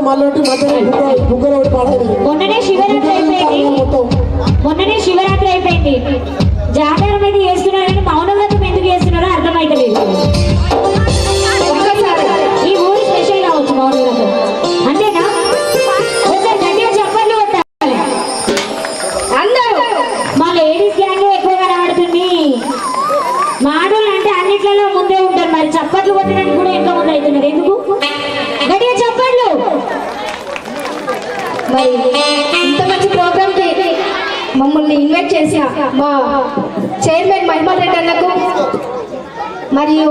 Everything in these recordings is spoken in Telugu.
మళ్ళీ ముగ్గురు ఒకటి పాడాలి. మొన్ననే శివరాత్రి అయిపోయింది. జాతర మీద చేస్తున్నారు కానీ మౌనవ్రతం ఎందుకు చేస్తున్నారో అర్థమైతలేదు. ఈ ఊరి స్పెషల్ కావచ్చు మౌనవ్రతం, అంతేనా? ఒకసారి గట్టిగా చెప్పండి కొట్టాలి అందరూ. మా లేడీస్ గ్యాంగ్ ఎక్కువ కనబడుతుంది. మాటలు అంటే అన్నిట్లలో ముందే ఉంటారు, మరి చప్పట్లు కొట్టడానికి కూడా ఎక్కువ ముందు అవుతున్నారు. ఎందుకు? గట్టిగా చెప్పండి. మరి ఇంత మంచి ప్రోగ్రామ్ కి మమ్మల్ని ఇన్వైట్ చేసిన మా చైర్మన్ మహిమల్ రెడ్డి అన్నకు మరియు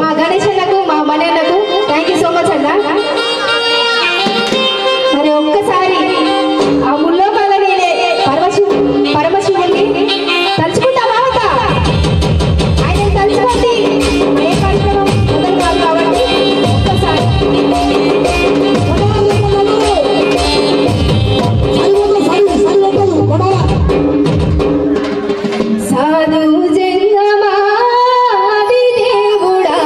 మా గణేష్ అన్నకు మా మణి అన్నకు థ్యాంక్ యూ సో మచ్ అన్న. మరి ఒక్కసారి ఆ ముల్లోకాల పరమశివుడిని తలుచుకుంటామా? ఆయన తలుచుకోండి, ఏ కార్యక్రమం మొదలు కాదు కాబట్టి ఒక్కసారి సాధు జంగమాది దేవుడా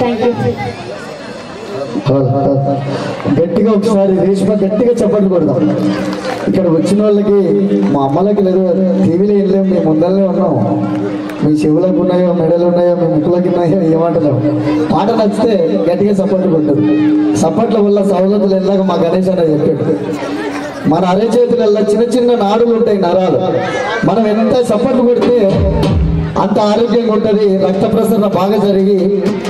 థ్యాంక్ యూ. గట్టిగా ఒకసారి రేష్మ గట్టిగా చప్పట్లు కొడదాం. ఇక్కడ వచ్చిన వాళ్ళకి మా అమ్మలకి లేదు, టీవీలో వెళ్ళాం, మేము ముందరనే ఉన్నాం. మీ చెవులకు ఉన్నాయో, మెడలు ఉన్నాయో, మీ ముక్కులకి ఉన్నాయో ఏమంటున్నాం. పాట నచ్చితే గట్టిగా సపోర్ట్ కొట్టదు. సపోర్ట్ల వల్ల సవలతులు వెళ్ళాక మా గణేష్ అన్న చెప్పాడు, మన అరచేతులలో చిన్న చిన్న నాడులు ఉంటాయి, నరాలు. మనం ఎంత సపోర్ట్ కొడితే అంత ఆరోగ్యంగా ఉంటుంది. రక్త ప్రసరణ బాగా జరిగి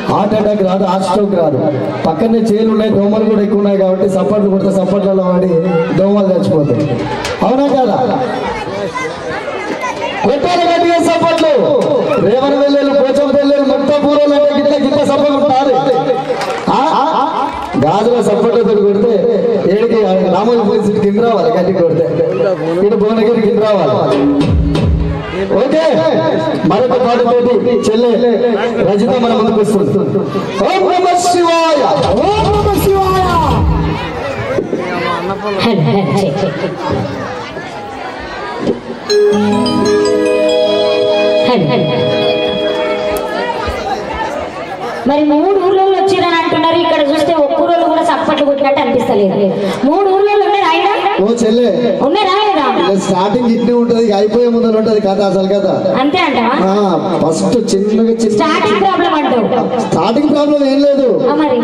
హార్ట్ అటాక్ రాదు, హార్ట్ స్ట్రోక్ రాదు. పక్కనే చేలు ఉన్నాయి, దోమలు కూడా ఎక్కువ ఉన్నాయి కాబట్టి సపోర్ట్లు కొడితే సపోర్ట్లలో వాడి దోమలు చచ్చిపోతాయి. అవునా కదా? కొట్టాలి గట్టిగా సపోర్ట్లు. రేవణ వెళ్ళేలు, పోచం వెళ్ళేలు, మొత్తం పూర్వలు అంటే గిట్ల గిట్ల సపోర్ట్ ఉంటారు. గాజుల సపోర్ట్లతో కొడితే ఏడికి రామోజీ పోలీసు కింద రావాలి, గట్టి కొడితే ఇటు భువనగిరి కింద రావాలి. ఓకే, మరొక పాటతోటి చెల్లె రజిత మన ముందుకు వస్తుంది. ఓం నమః శివాయ, ఓం నమః శివాయ. మరి 3 ఊర్లలో వచ్చిరని అంటున్నారు. ఇక్కడ చూస్తే ఒక్క ఊళ్ళో కూడా సప్పట్లు కొట్టినట్టు అనిపిస్తలేదు. 3 ఊర్లలో ఉన్నారు ఆయన. ఓ చెల్లె ఉన్నారా లేదా? స్టార్టింగ్ ఇట్నే ఉంటది, అయిపోయే ముందర ఉంటది కథ, అసలు కదా. అంతే అంటావా? ఫస్ట్ చిన్నగా స్టార్టింగ్ ప్రాబ్లం అంటావు. స్టార్టింగ్ ప్రాబ్లం ఏం లేదు,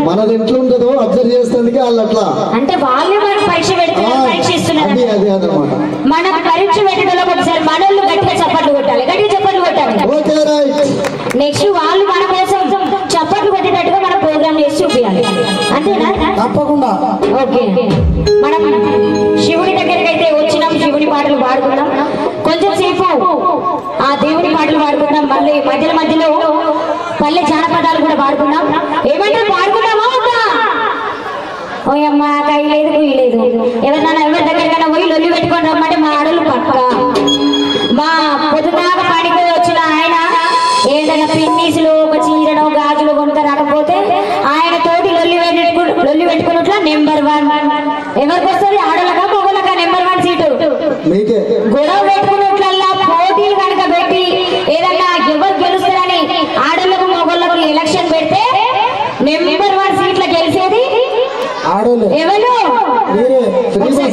మనది ఎట్లా ఉంటుందో అబ్జర్వ్ చేస్తుంది వాళ్ళు అట్లా. అంటే వాళ్ళే మనకు పరీక్ష పెడుతున్నారు, పరీక్ష ఇస్తున్నారు. అదే అన్నమాట. మనకు పరీక్ష పెట్టడంలో ఒకసారి మనోళ్ళు గట్టిగా చప్పట్లు కొట్టాలి, గట్టిగా చప్పట్లు కొట్టాలి. Okay right. నెక్స్ట్ వాళ్ళు మన కోసం చప్పట్లు కొట్టేటట్టుగా మన ప్రోగ్రామ్ చేసి చూపించాలి. అంతేనా? తప్పకుండా. ఓకే, మనం శివుడి దగ్గరికి అయితే వచ్చినాం, శివుని పాటలు పాడుకున్నాం. కొంచెం సేపు ఆ దేవుని పాటలు పాడుకున్నాం. మళ్ళీ మధ్యలో పల్లె జానపదాలు కూడా పాడుకున్నాం. ఏమంటే పాడుకున్నామా? ఓయమ్మ కై లేదు, కుయ్యి లేదు. ఎవరి దగ్గరికైనా పోయి లొల్లి పెట్టుకొని రమ్మంటే మా ఆడలు పక్క. మా పొద్దుదాకా పనికి వచ్చిన ఆయన ఏదైనా పిన్నీసులు, ఒక చీరనో గాజులు కొనుక రాకపోతే ఆయన తోటి లొల్లి పెట్టుకున్నట్లా నెంబర్ 1. ఎవరికి వస్తుంది? ఆడలకా మొగలకా నెంబర్ 1 సీటు? గొడవ పెట్టుకున్నట్లల్లా పోటీలు కనుక పెట్టి ఏదన్నా ఎవరు గెలుస్తారని ఆడలకు మొగళ్ళకు ఎలక్షన్ పెడితే నెంబర్ 1 సీట్ల గెలిచేది ఎవరు?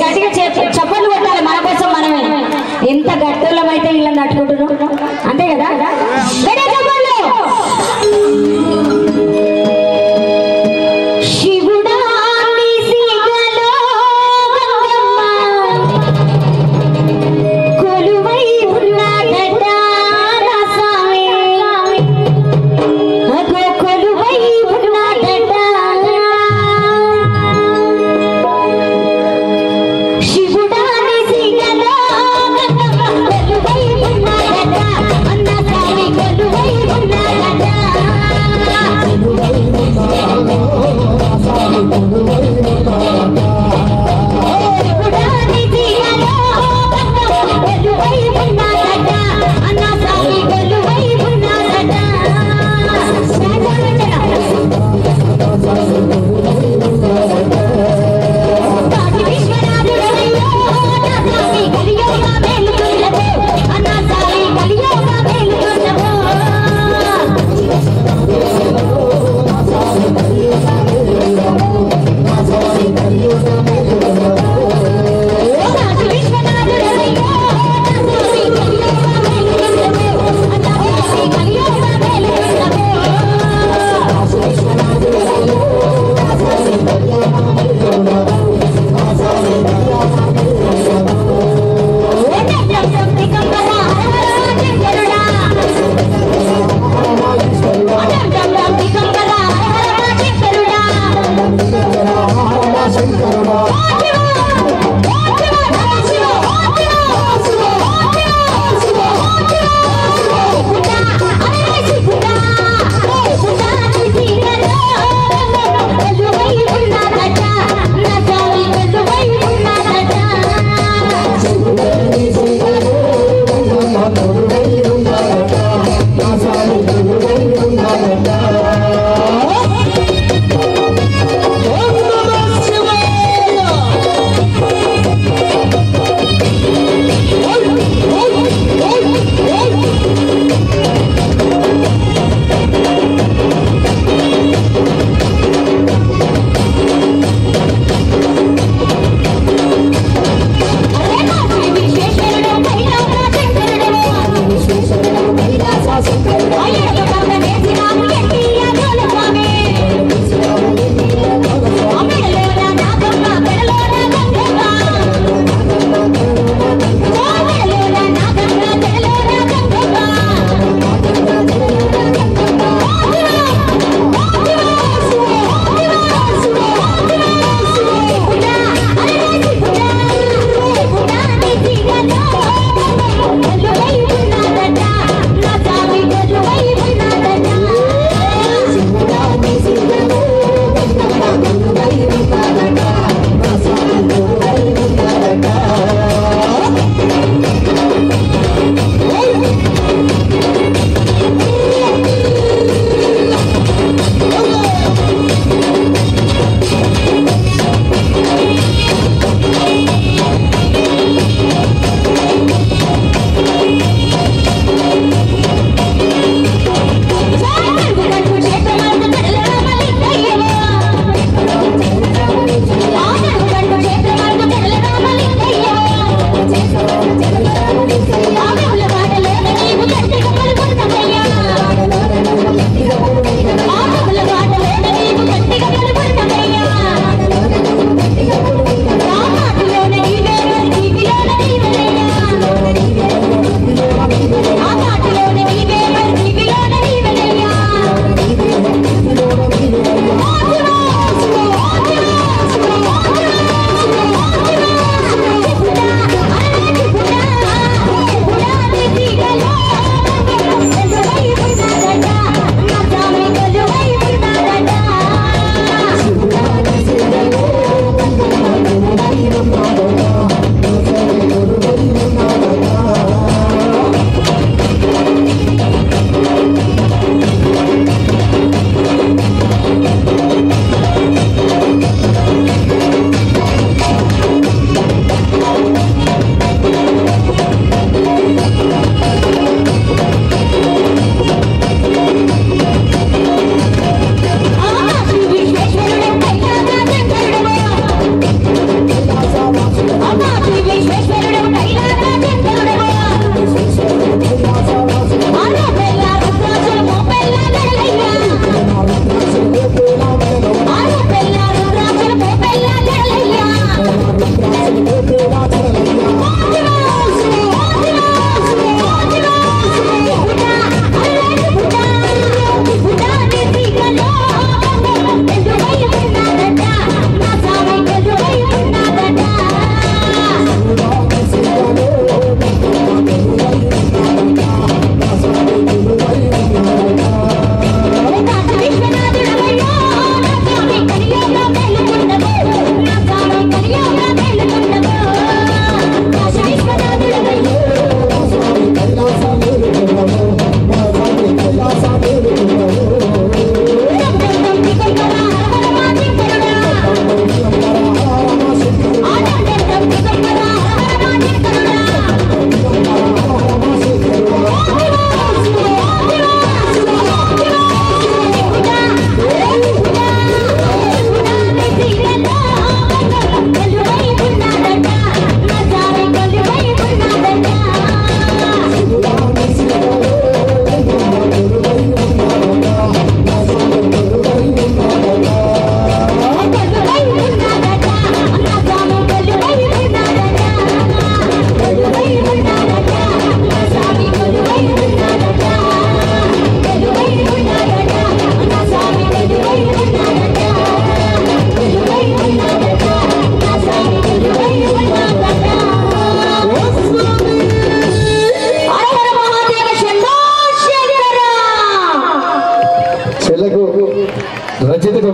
గట్టిగా చప్పట్లు కొట్టాలి మన కోసం మనమే. ఎంత గట్టోళ్ళం అయితే వీళ్ళని తట్టుకుంటున్నాం, అంతే కదా? శివుడా కొలువై ఉన్నాడట స్వామి, కొలువై ఉన్నాడట. శివుడాని సీతలో కొలువై ఉన్నాడట, అన్న స్వామి కొలువై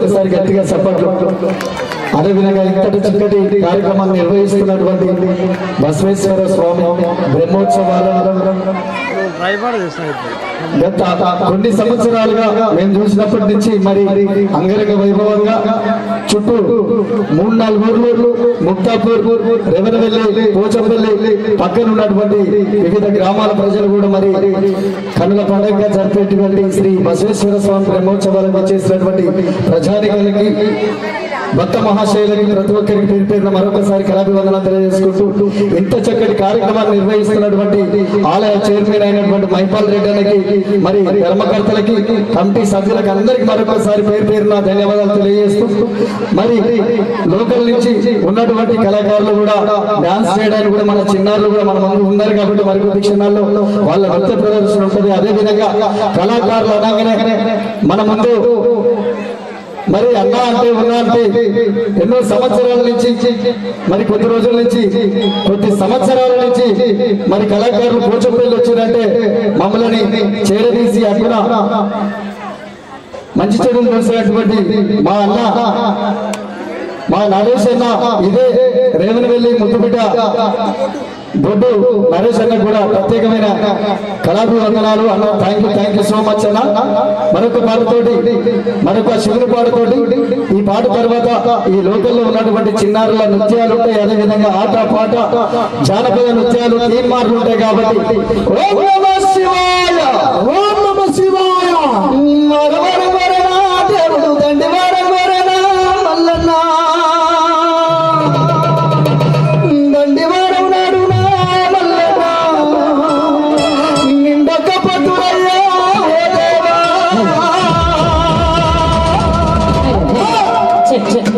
ఒకసారి గట్టిగా చప్పట్లు. అదేవిధంగా ఇంతటి చక్కటి కార్యక్రమాన్ని నిర్వహిస్తున్నటువంటి బసవేశ్వర స్వామి బ్రహ్మోత్సవాల గత కొన్ని సంవత్సరాలుగా మేము చూసినప్పటి నుంచి మరి అంగరంగ వైభవంగా చుట్టూ 3-4 ఊర్లు ముక్తాపూర్, రెవెనవెల్లి, పోచంపల్లి పక్కన ఉన్నటువంటి వివిధ గ్రామాల ప్రజలు కూడా మరి కన్నుల పండుగగా జరిపేటువంటి శ్రీ బసవేశ్వర స్వామి బ్రహ్మోత్సవాలకు చేసినటువంటి ప్రజానికానికి భక్త మహాశైలకి ప్రతి ఒక్కరికి పేరు పేరున మరొకసారి కళాభివందనం తెలియజేసుకుంటూ ఇంత చక్కటి కార్యక్రమాన్ని నిర్వహిస్తున్నటువంటి ఆలయ చైర్మన్ అయినటువంటి మైపాల్ రెడ్డి అన్నకి మరి ధర్మకర్తలకి కమిటీ సభ్యులకు అందరికి మరొకసారి పేరు పేరున ధన్యవాదాలు తెలియజేస్తూ మరి లోకల్ నుంచి ఉన్నటువంటి కళాకారులు కూడా డాన్స్ చేయడానికి కూడా మన చిన్నారులు కూడా మన ముందు ఉన్నారు కాబట్టి మరికొద్ది క్షణాల్లో వాళ్ళ నృత్య ప్రదర్శన ఉంటుంది. అదే విధంగా కళాకారులు అనగానే మన ముందు మరి అన్న అంటే ఉన్నా అంటే ఎన్నో సంవత్సరాల నుంచి మరి కొద్ది రోజుల నుంచి కొద్ది సంవత్సరాల నుంచి మరి కళాకారులు పోచంపల్లి వచ్చిందంటే మమ్మల్ని చేరదీసి అక్కడ మంచి చెడులు చూసినటువంటి మా అన్న మా నరేష్ అన్న ఇదే రేవనవెల్లి ముద్దుబిడ్డ దొడ్డు నరేష్ అన్న కూడా ప్రత్యేకమైన కళాభివందనాలు అన్న. థ్యాంక్ యూ సో మచ్ అన్న. మరొక పాటతోటి మరొక శివుని పాటతోటి ఈ పాట తర్వాత ఈ లోకల్లో ఉన్నటువంటి చిన్నారుల నృత్యాలు ఉంటాయి. అదేవిధంగా ఆట పాట జానపద నృత్యాలు తీర్మార్లు ఉంటాయి కాబట్టి ఓం నమః శివాయ, ఓం నమః శివాయ, దేవుడు దండి వరవరనా మల్లన్న దండి వరం నాడు చెప్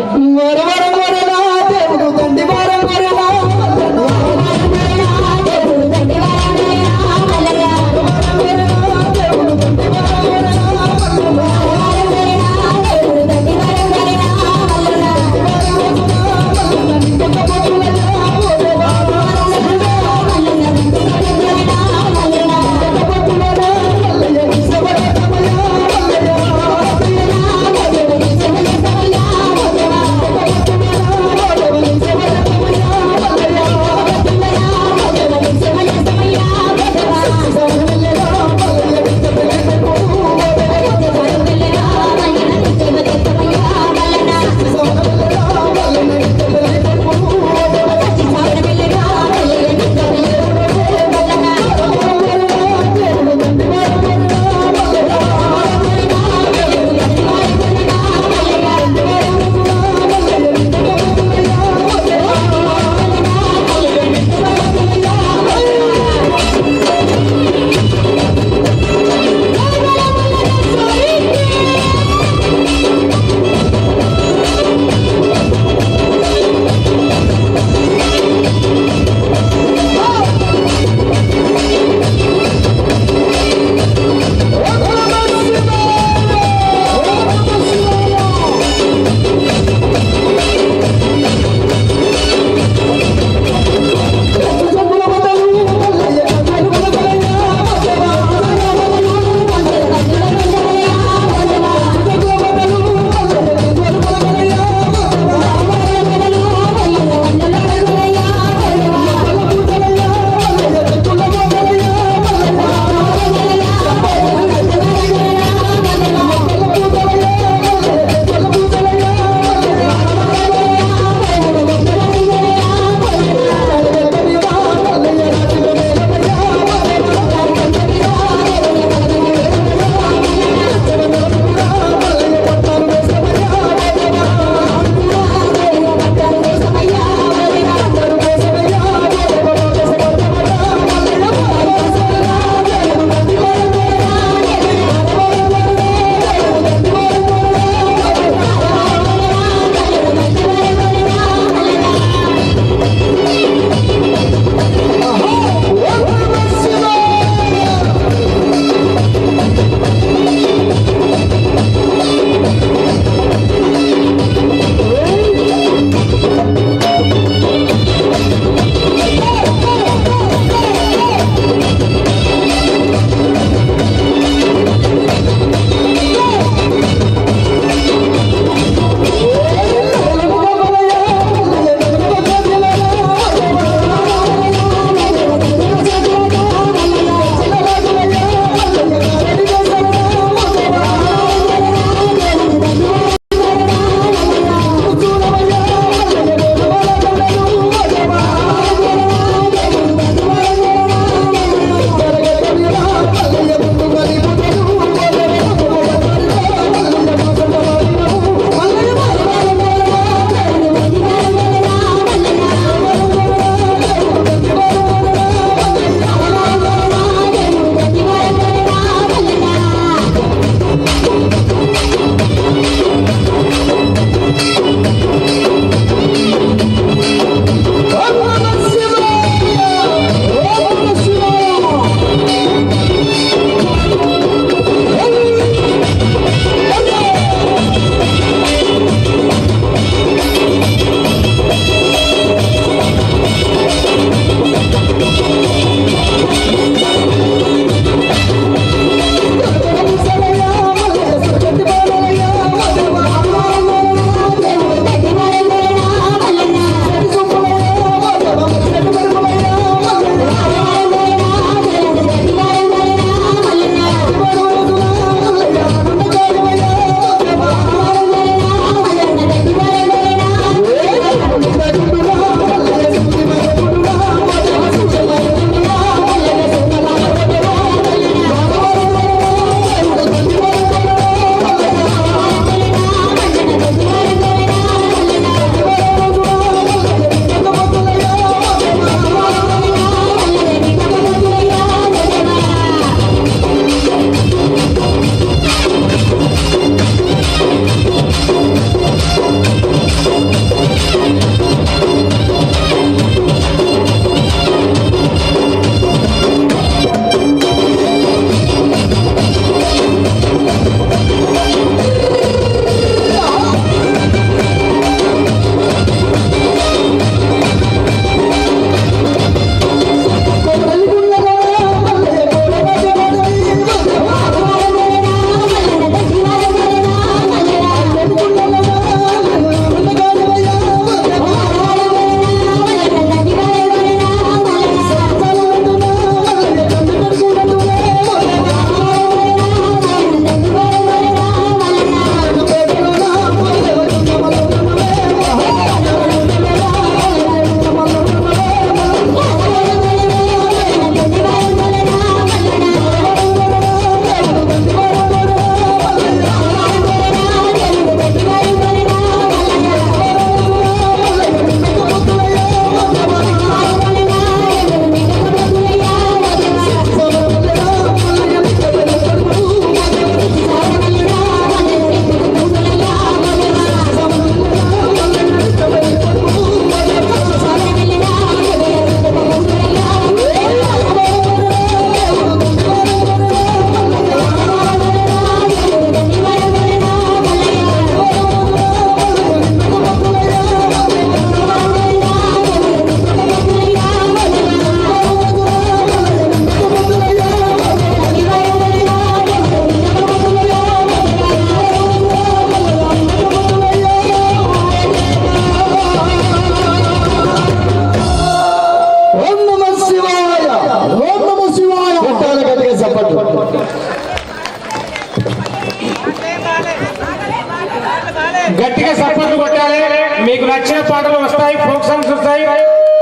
గట్టిగా సపోర్ట్ కొట్టాలి. మీకు నచ్చిన పాటలు వస్తాయి, ఫోక్ సాంగ్స్ వస్తాయి.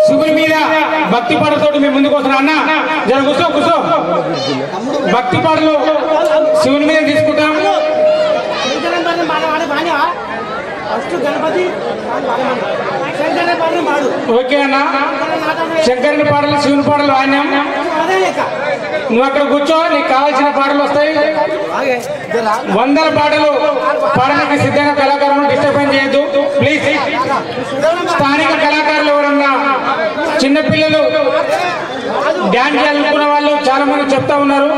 శివుని మీద భక్తి పాటలతో మేము ముందుకు వస్తున్నాం. అన్న జర కూర్చో. భక్తి పాటలు శివుని మీద తీసుకుంటాం. ఓకే అన్న, శంకరుని పాటలు, శివుని పాటలు వాడినాం. నువ్వు అక్కడ కూర్చో, నీకు కావాల్సిన పాటలు వస్తాయి. 100 పాటలు పాడడానికి సిద్ధంగా కళాకారులను డిస్టర్బెన్స్ చేయొద్దు ప్లీజ్. స్థానిక కళాకారులు ఎవరన్నా చిన్నపిల్లలు డ్యాన్స్ చేయాలనుకున్న వాళ్ళు చాలా మంది చెప్తా ఉన్నారు.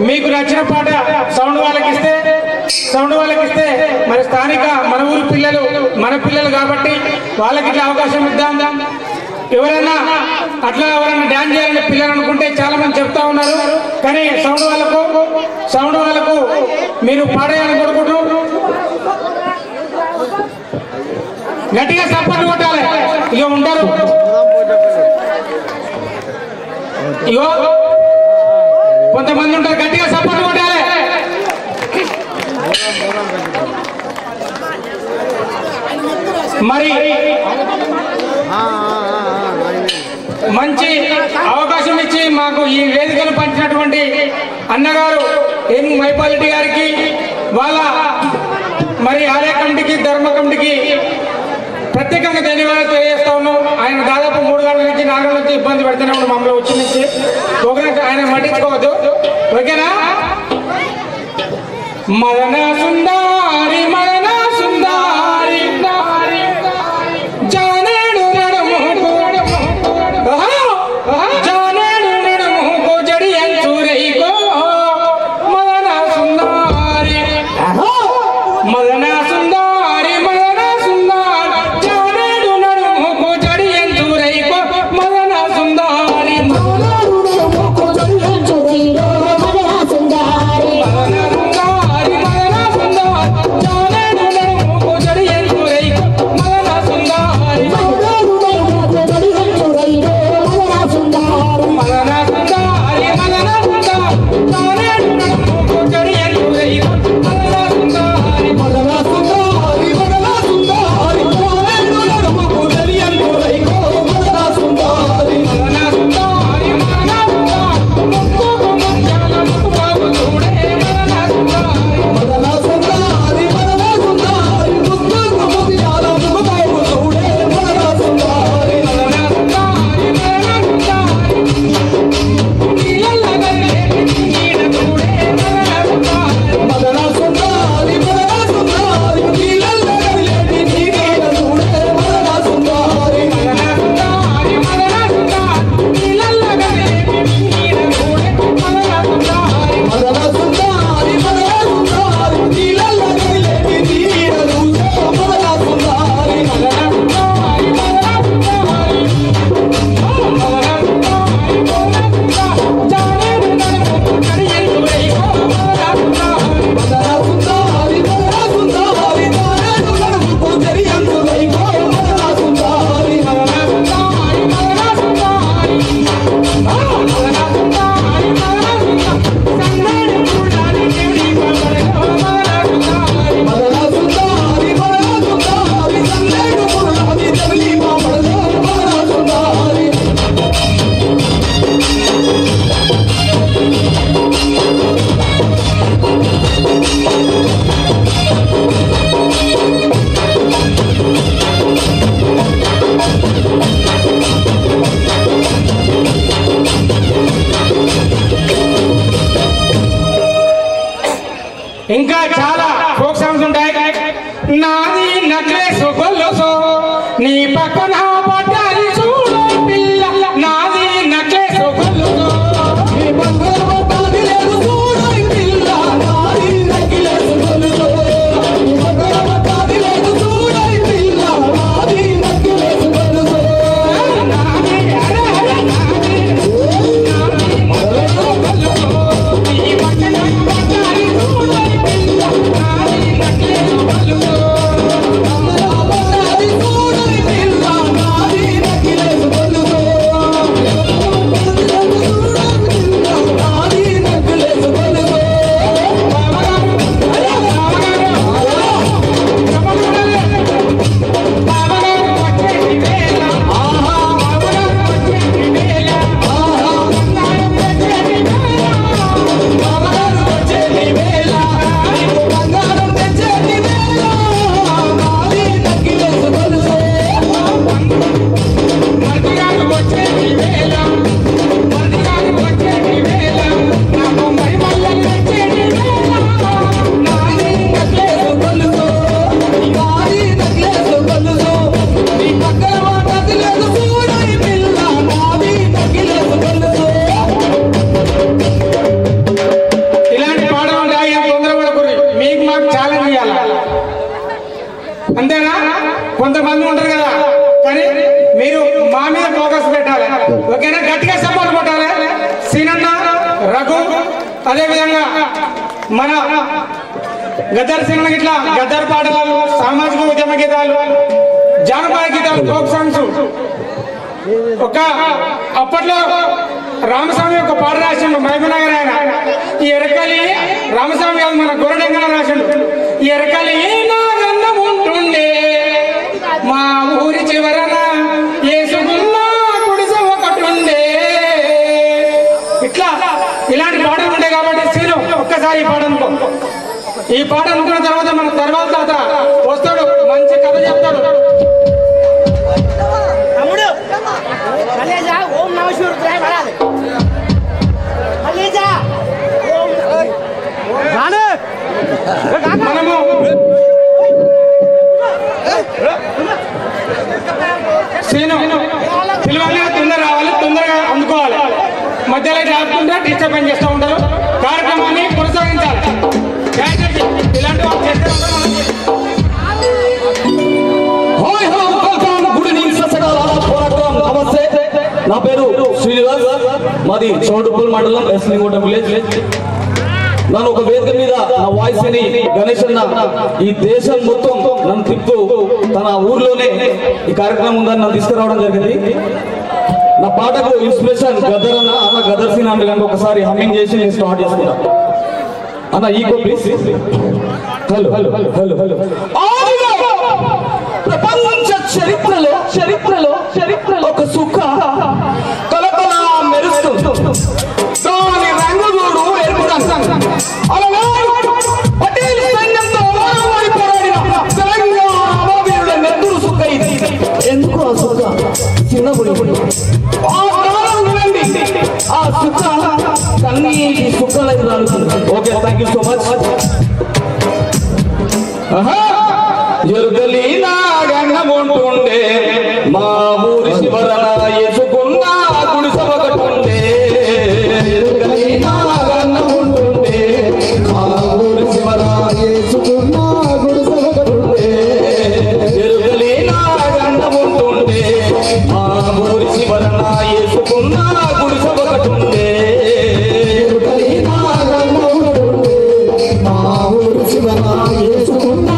మీకు నచ్చిన పాట సౌండ్ వాళ్ళకి ఇస్తే మరి స్థానిక మన ఊరు పిల్లలు మన పిల్లలు కాబట్టి వాళ్ళకి ఇట్లా అవకాశం ఇద్దాం. ఎవరైనా డ్యాన్స్ చేయాలని పిల్లలు అనుకుంటే చాలా మంది చెప్తా ఉన్నారు. కానీ సౌండ్ వాళ్ళకు మీరు పాడేయాలని కోరుకుంటున్నారు. గట్టిగా సపోర్ట్ కొట్టాలి. ఇక ఉంటారు, ఇగో కొంతమంది ఉంటారు. గట్టిగా సపోర్ట్ కొట్టాలి. మరి మంచి అవకాశం ఇచ్చి మాకు ఈ వేదికను పంచినటువంటి అన్నగారు ఎన్ మైపాలరెడ్డి గారికి, వాళ్ళ మరి ఆలయ కమిటీకి, ధర్మ కమిటీకి ప్రత్యేకంగా ధన్యవాదాలు తెలియజేస్తా ఉన్నాం. ఆయన దాదాపు 3 గంటల నుంచి 4 గంటల నుంచి ఇబ్బంది పెడుతూనే ఉన్నాం మమ్మల్ని వచ్చి నుంచి. ప్రోగ్రామ్ ఆయన పట్టించుకోవద్దు, ఓకేనా? మదన సుందారి జానేడు నడుము జడి అంచురైకో మదన సుందారి జానేడు నడుము జడి అంచురైకో మదన సుందారి ఇంకా చాలా ఫోక్ సాంగ్స్ ఉంటాయి. నాది నక్లెస్ గొలుసు నీ పక్కన పడ్డాలి చూడు పిల్ల, నాది నక్లెస్ గొలుసు నీ పక్కన పడ్డాలి లేదు చూడు పిల్ల, నాది నక్లెస్ గొలుసు నీ పక్కన పడ్డాలి లేదు చూడు పిల్ల, నాది నక్లెస్ గొలుసు నాది అరే నాది నక్లెస్ గొలుసు నీ పక్కన పడ్డాలి చూడు పిల్ల, నాది నక్లెస్ గొలుసు మన గద్దర్ సినిమా ఇట్లా గద్దర్ పాటలు, సామాజిక ఉద్యమ గీతాలు, జానపద గీతాలు, ఫోక్ సాంగ్స్. ఒక అప్పట్లో రామస్వామి ఒక పాట రాసిండు మహబూబ్నగర్ ఆయన. ఈ ఎరకలి రామస్వామి కాదు, మన గొర్రెడెంగన రాసిండు. ఈ ఎరకలి నా గంధం ఉంటుండే మా ఊరి చివరన ఏసుకున్న గుడిసె ఒకటి ఉండే. ఇట్లా ఇలాంటి పాటలు ఉంటాయి కాబట్టి సీను ఒక్కసారి ఈ పాట అనుకో. ఈ పాట అనుకున్న తర్వాత మన తర్వాత వస్తాడు, మంచి కథ చెప్తాడు. మనము సీను పిలవాలి, తొందర రావాలి, తొందరగా అందుకోవాలి. మధ్యలో ఆపుకుంటా డిస్టర్బెన్స్ చేస్తూ ఉంటారు. కార్యక్రమాన్ని కొనసాగించాలి. ఇలాంటి వాళ్ళు చేస్తే నమస్తే, నా పేరు శ్రీనివాస్, మాది చౌటుపల్ మండలం ఎస్లింగోట విలేజ్. నన్ను ఒక వేదిక మీద నా వాయిస్ అని గణేష్ అన్న ఈ దేశం మొత్తం నన్ను తిప్పుతూ తన ఊర్లోనే ఈ కార్యక్రమం ఉందని నన్ను తీసుకురావడం జరిగింది. నా పాటకు ఇన్స్పిరేషన్ గదర్ అన్న గదర్ సీన్ అంటే కనుక ఒకసారి హమ్మింగ్ చేసి నేను స్టార్ట్ చేసుకుంటా అన్న. Ego please. Hello hello hello hello. ప్రపంచ చరిత్రలో చరిత్రలో చరిత్రలో ఒక సుఖ కలకల మెరుస్తూ దాని రంగుగూడు పటేల్ సైన్యంతో పోరాడిన తెలంగాణ అమరవీరుల నెత్తురు సుఖ ఇది. ఎందుకు ఆ సుఖ చిన్నబుడి ఆ కాలం వినండి, ఆ సుఖ కన్నీటి సుఖలై రాలుతుంది. Okay, thank you so much. ఎరుగలి నా గంగముంటుండే మా ఊరి శివరన ఎసుకున్న గుడిసె ఒకటుండే. ఎరుగలి నా గంగముంటుండే మా ఊరి శివరన ఎసుకున్న గుడిసె ఒకటుండే. ఎరుగలి నా గంగముంటుండే మా ఊరి శివరన ఎసుకున్న గుడిసె ఒకటుండే. ఎరుగలి నా గంగముంటుండే మా ఊరి శివరన ఎసుకున్న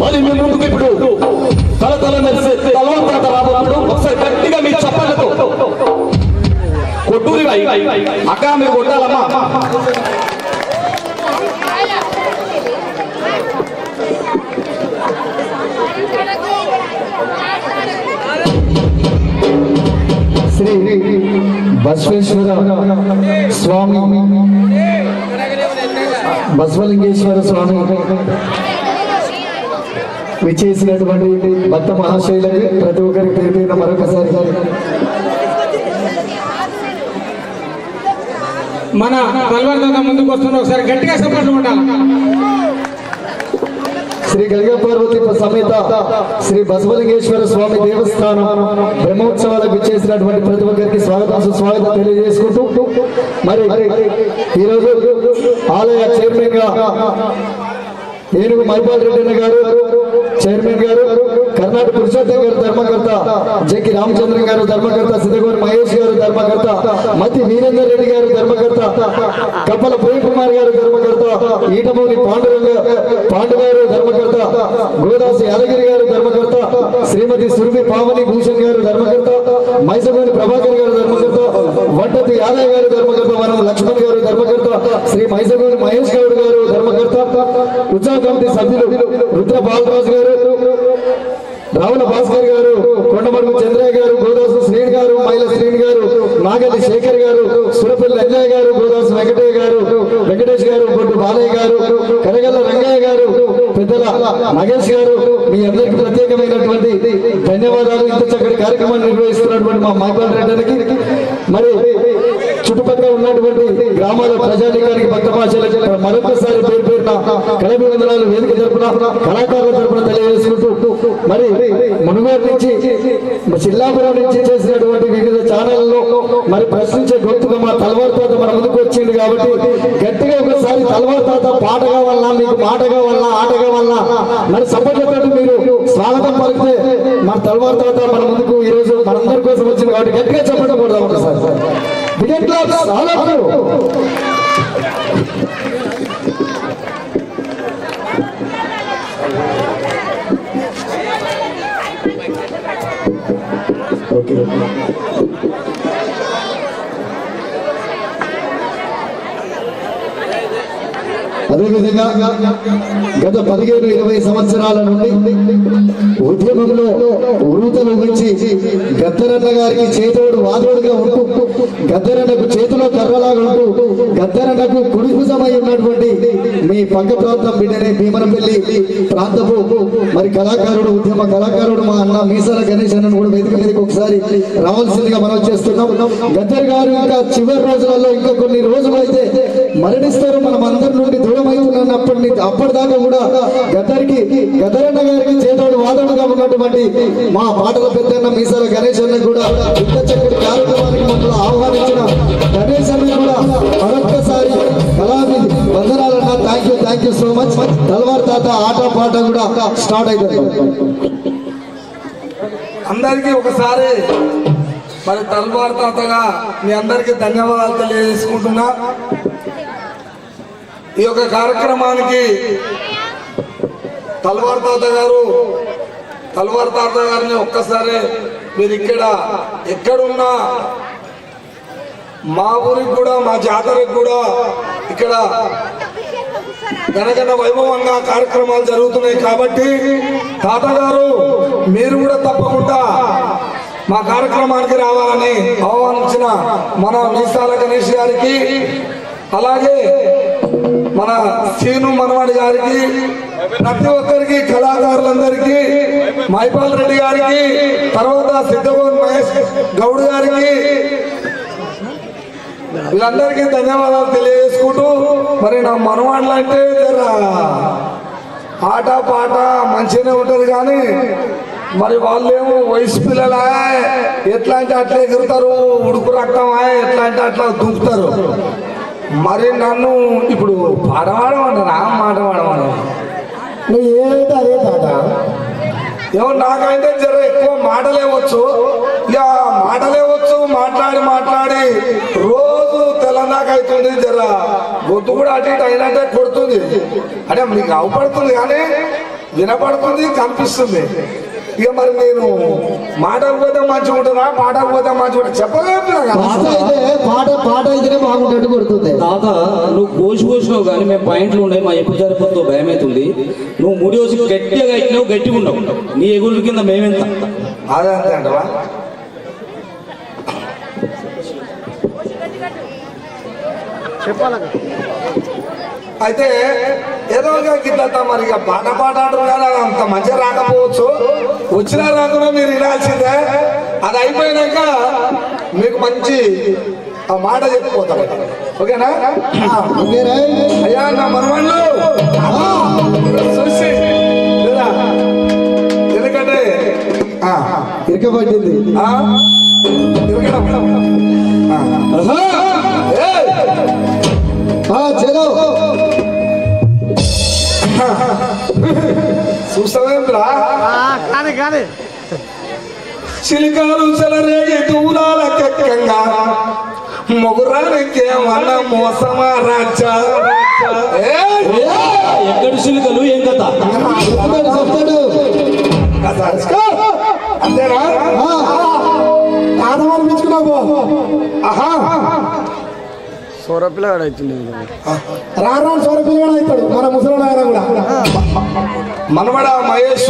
మరి మీ ముందుకు ఇప్పుడు తల మెరిసే తలవంత రాబోతున్నాడు. ఒకసారి గట్టిగా మీ చప్పలతో కొట్టూరి అక్క మీరు కొట్టాలమ్మా. శ్రీ బసవేశ్వర స్వామి బసవలింగేశ్వర స్వామి విచ్చేసినటువంటి భక్త మహాశైలకి ప్రతి ఒక్కరికి పేరు పేరున మరొకసారి మన తల్వార్ ముందుకు వస్తున్న ఒకసారి గట్టిగా సపోర్ట్ ఉండాలి. శ్రీ గంగా పార్వతి సమేత శ్రీ బసవలింగేశ్వర స్వామి దేవస్థానం బ్రహ్మోత్సవాలకు విచ్చేసినటువంటి ప్రతి ఒక్కరికి స్వాగతం సుస్వాగతం తెలియజేసుకుంటూ మరి ఈరోజు ఆలయ చైర్మన్ గా ఏనుగు మైపాల్ రెడ్డి గారు చైర్మన్ గారు, కర్ణాటక పురుషోత్తం గారు ధర్మకర్త, జెకి రామచంద్ర గారు ధర్మకర్త, సిద్ధగోని మహేష్ గారు ధర్మకర్త, మతి వీరేందర్ రెడ్డి గారు ధర్మకర్త, కప్పల ప్రేమ్ కుమార్ గారు ధర్మకర్త, ఈటమూరి పాండు గారు ధర్మకర్త, గోదాసి యాదగిరి గారు ధర్మకర్త, శ్రీమతి సురభి పావని భూషణ్ గారు ధర్మకర్త, మైసగోని ప్రభాకర్ గారు ధర్మకర్త, వంటతి యాదవ్ గారు ధర్మకర్త, వనం లక్ష్మణ్ గారు ధర్మకర్త, శ్రీ మైసగోని మహేష్ గౌడ్ గారు ధర్మకర్త, ఉత్సవ కమిటీ సభ్యులు రుద్ర బాలరాజు గారు, రావుల భాస్కర్ గారు, కొండమడుగు చంద్రయ్య గారు, గోదాసు శ్రీని గారు, మైల శ్రీని గారు, నాగల్లి శేఖర్ గారు, సురపల్లి అన్నయ్య గారు, గోదాసు వెంకటేష్ గారు, బొడ్డు బాలయ్య గారు, కరగల్ల రంగయ్య గారు, పెద్దల నాగేష్ గారు, మీ అందరికీ ప్రత్యేకమైనటువంటి ధన్యవాదాలు. ఇంత చక్కటి కార్యక్రమాన్ని నిర్వహిస్తున్నటువంటి మా మైపాల్ రెడ్డికి మరి చుట్టుపక్కల ఉన్నటువంటి గ్రామాల ప్రజానికానికి భక్త భాషలకు మరొకసారి పేరు పేరున కళాభివందనాలు వేదిక తరపున కళాకారుల తరపున తెలియజేసుకుంటూ మరి మునుగోడు నుంచి చిల్లాపురం నుంచి చేసినటువంటి వివిధ ఛానళ్లలో మరి ప్రశ్నించే గొంతుగా మా తలవారు తాత మన ముందుకు వచ్చింది కాబట్టి గట్టిగా ఒకసారి తలవారు తాత పాట కావాలన్నా, మీకు మాట కావాలన్నా, ఆట కావాలన్నా మరి సపోర్ట్లతో మీరు స్వాగతం పలికితే మా తలవారు తాత మన ముందుకు ఈ రోజు మనందరి కోసం వచ్చింది కాబట్టి గట్టిగా చెప్పడం కూడా ఒకసారి began claps all of you. Okay అదేవిధంగా గత 15-20 సంవత్సరాల నుండి ఉద్యమంలో ఉరుతలు గురించి గద్దరన్న గారికి చేతోడు వాదోడుగా ఉంటూ, గద్దరన్నకు చేతిలో కర్రలాగా ఉంటూ, గద్దరన్నకు కుడిభుజమై ఉన్నటువంటి మీ పక్క ప్రాంతం బిడ్డనే భీమనపల్లి ప్రాంతపు మరి కళాకారుడు, ఉద్యమ కళాకారుడు మా అన్న మీసాల గణేష్ అన్నను కూడా వేదిక మీదకి ఒకసారి రావాల్సిందిగా మనం చేస్తున్నాం. గద్దర్ గారు ఇంకా చివరి రోజులలో ఇంకా కొన్ని రోజులు అయితే మరణిస్తారు, మనం అందరి నుండి దూరం అవుతున్నప్పటి అప్పటిదాకా కూడా గద్దరన్న గారికి చేతోడు వాదనగా ఉన్నటువంటి మా పాటల పెద్దన్న మీసాల గణేష్ అన్న కూడా ఇంత చక్కటి కార్యక్రమానికి మమ్మల్ని ఆహ్వానించిన గణేష్ అన్న కూడా మరొక్కసారి కళాభి వందనాలన్న. Thank you so much. తలవారు తాత ఆట పాట కూడా స్టార్ట్ అవుతుంది. అందరికీ ఒకసారి మరి తలవారు తాతగా మీ అందరికీ ధన్యవాదాలు తెలియజేసుకుంటున్నా. ఈ యొక్క కార్యక్రమానికి తలవారు తాత గారిని ఒక్కసారి మీరు ఎక్కడున్నా మా ఊరికి కూడా, మా జాతరకు కూడా ఇక్కడ గనగన వైభవంగా కార్యక్రమాలు జరుగుతున్నాయి కాబట్టి తాతగారు మీరు కూడా తప్పకుండా మా కార్యక్రమానికి రావాలని ఆహ్వానించిన మన మీసాల గణేష్ గారికి, అలాగే మన సీను మనవాడి గారికి, ప్రతి ఒక్కరికి, కళాకారులందరికీ, మైపాల్ రెడ్డి గారికి, తర్వాత సిద్ధగోన్ మహేష్ గౌడ్ గారికి, వీళ్ళందరికీ ధన్యవాదాలు తెలియజేసుకుంటూ మరి నా మనవాళ్ళు అంటే ఆట పాట మంచిగానే ఉంటుంది కానీ మరి వాళ్ళేమో వయసు పిల్లలా ఎట్లా అంటే అట్లా ఎగురుతారు, ఉడుకు రక్తమా ఎట్లా అంటే అట్లా దూకుతారు. మరి నన్ను ఇప్పుడు పాట పాడమన్నారా, మాట పాడమన్నా? నువ్వు ఏదైతే అదే తాత. ఏమో నాకైతే జర ఎక్కువ మాటలేవచ్చు, ఇక మాటలేవచ్చు, మాట్లాడి రోజు తెలంగాణ లాగా అవుతుంది జర గొంతు కూడా అటు ఇటు అయినట్టే కొడుతుంది అంటే మీకు అవపడుతుంది కానీ వినపడుతుంది కనిపిస్తుంది. ఇక మరి నేను మాటకు పోతే మంచిగా ఉంటుందా పాటకు పోతే మంచిగా ఉంటుంది చెప్పలేదు. పాట అయితేనే బాగుంటట్టు కొడుతుంది. తాత నువ్వు కోసినావు కానీ మేము పాయింట్లు ఉన్నాయి, మా ఎప్పుడు జరిపోతో భయం అవుతుంది. నువ్వు ముడి వచ్చి గట్టిగా కట్టినావు, గట్టిగా ఉన్నావు. నీ ఎగురు కింద మేమెంత అదే అంతే అంటవా? అయితే ఏదో గిట్ల మరి ఇక పాట అంటారు కానీ అంత మంచిగా రాకపోవచ్చు. వచ్చినా రాకుండా మీరు వినాల్సిందే. అది అయిపోయినాక మీకు మంచి ఆ మాట చెప్పిపోతారు. ఓకేనా? అయ్యా నా మనవాళ్ళు చూసి లేదా ఎందుకంటే ఇరకబడింది. చలో చూస్తావేంద్రా కానీ చిలికాలు చెలరేగి దూరాల కక్కంగా మొగురానికేమన్న మోసమా రాజా? ఎక్కడ చిలుకలు ఏం కథ చెప్తాడు. అంతేనా? ఆడమనిపించుకున్నావు. సోరపిల్లగాడు అవుతుంది. రాను సోరపిల్లగాడు అవుతాడు మన ముసలి కూడా. మనవడ మహేష్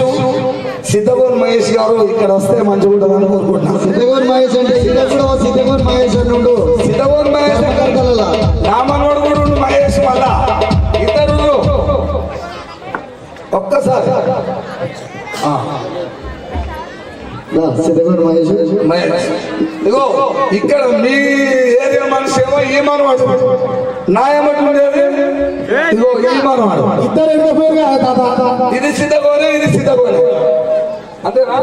సిద్ధగోన్ మహేష్ గారు ఇక్కడ వస్తే మంచిగా ఉంటుందని కోరుకుంటున్నాను. సిద్ధగోన్ మహేష్ అంటే సిద్ధగోన్ మహేష్ అని ఉండు. సిద్ధగోన్ మహేష్ నా మనవడు కూడా ఉండు మహేష్. మళ్ళా ఇద్దరు ఒక్కసారి సిద్ధగోన్ మహేష్ మహేష్ ఇగో ఇక్కడ మీ ఏరియా మనిషి ఏమో ఈ మనవాడు, నా ఏమంటు ఉండేది ఇగో ఈ మనవాడు. ఇద్దరు ఇది సిద్ధగోనే ఇది సిద్ధగోనే అంతేనా?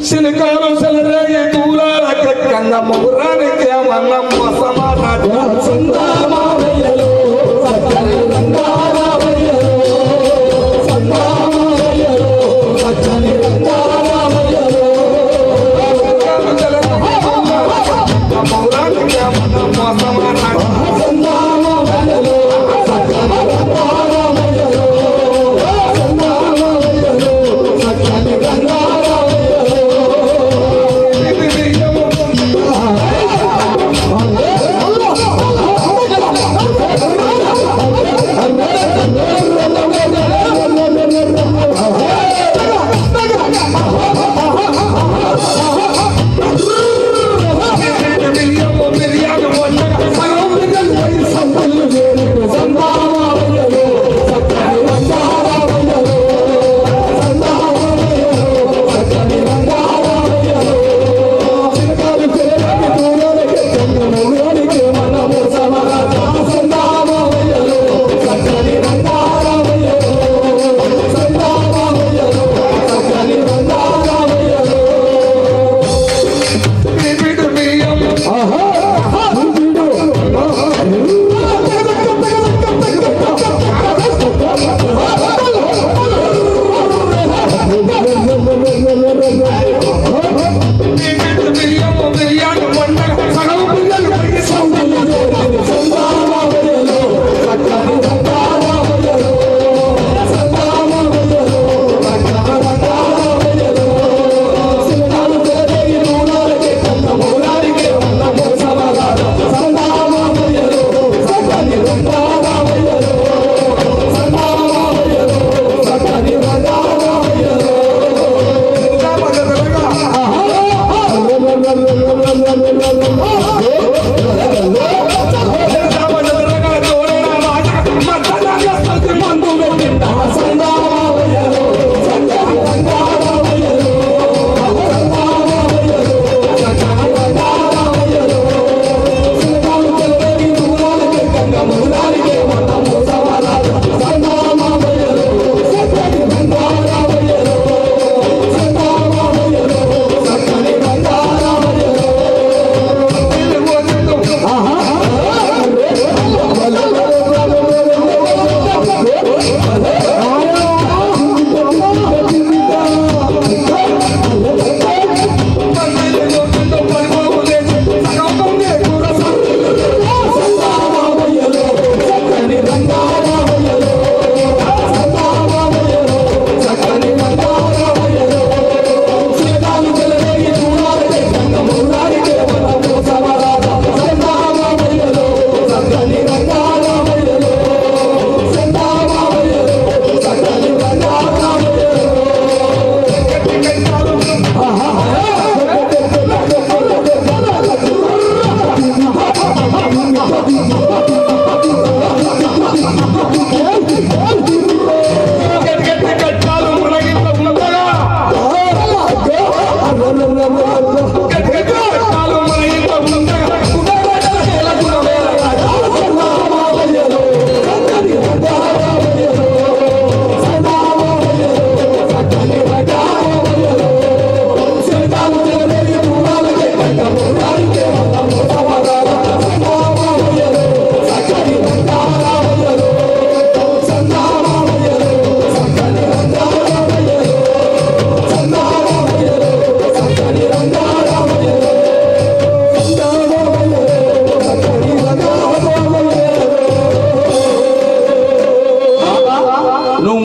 చిలికాలు సెలరేగి దూరాల కన్న మొగురానికి ఏమన్నా మోసమా రాజా? మొగురానికి ఏమన్నా మోసమా